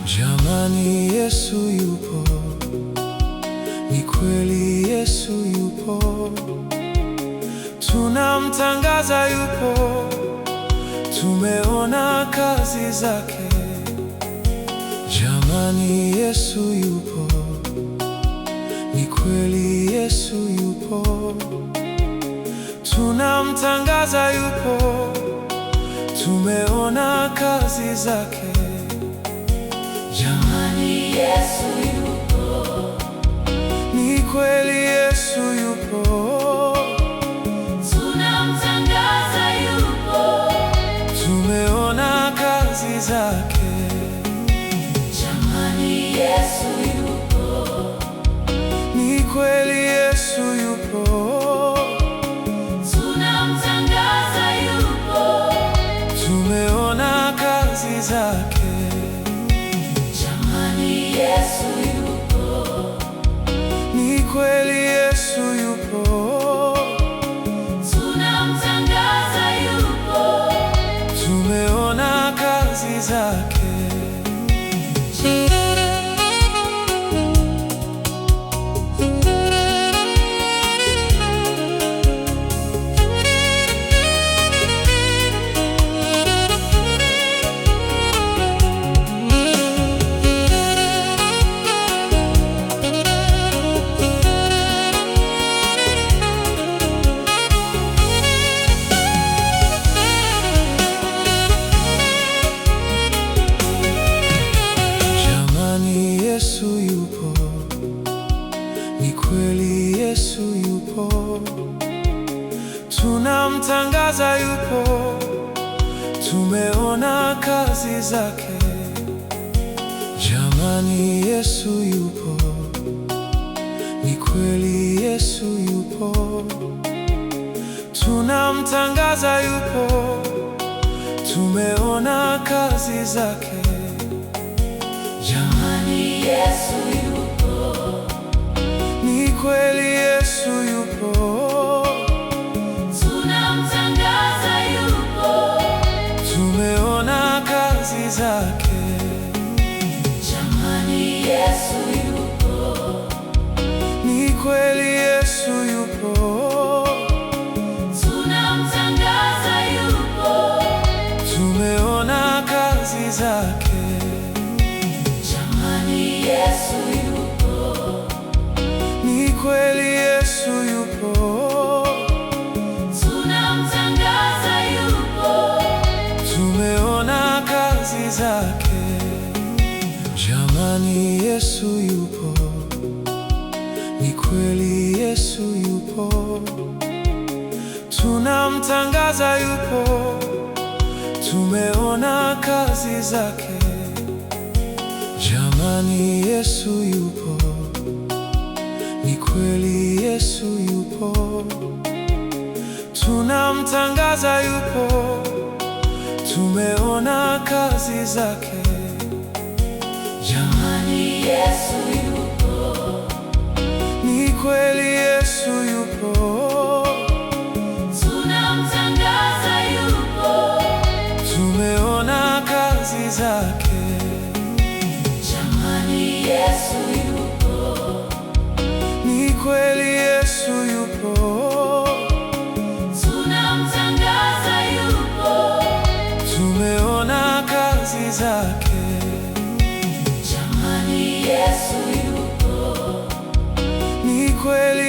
Jamani, Yesu yupo, ni kweli Yesu yupo, tunamtangaza yupo, tumeona kazi zake. Jamani, Yesu yupo, ni kweli Yesu yupo, tunamtangaza yupo, tumeona kazi zake. Jamani, Yesu yupo, ni kweli Yesu yupo, tunamtangaza yupo, tumeona kazi zake. Jamani, Yesu yupo, Ni kweli Yesu yupo, tunamtangaza yupo, tumeona kazi zake. Jamani, Yesu yupo, Ni kweli Yesu yupo, tunamtangaza yupo, tumeona kazi zake. Yesu yupo, ni kweli Yesu yupo, tunamtangaza yupo, tumeona kazi zake. Jamani, Yesu yupo, ni kweli Yesu yupo, tunamtangaza yupo, tumeona kazi zake. Jamani, Yesu yupo, ni kweli Yesu yupo, tunamtangaza yupo, tumeona kazi zake. Jamani, Yesu yupo, Ni kweli Yesu yupo, tunamtangaza yupo, tumeona kazi zake. Jamani, Yesu yupo, Ni kweli Yesu yupo, tunamtangaza yupo, tumeona kazi zake. Jamani, Yesu yupo, ni kweli Yesu yupo, tunamtangaza yupo, tumeona kazi zake. Jamani, Yesu yupo, ni kweli Yesu yupo, tunamtangaza yupo, tumeona kazi zake. Jamani, Yesu yupo, Ni kweli Yesu yupo, tunamtangaza yupo, tumeona kazi zake. Jamani, Yesu yupo, Ni kweli Yesu yupo, tunamtangaza yupo, tumeona kazi zake. Jamani, Yesu yupo, Ni kweli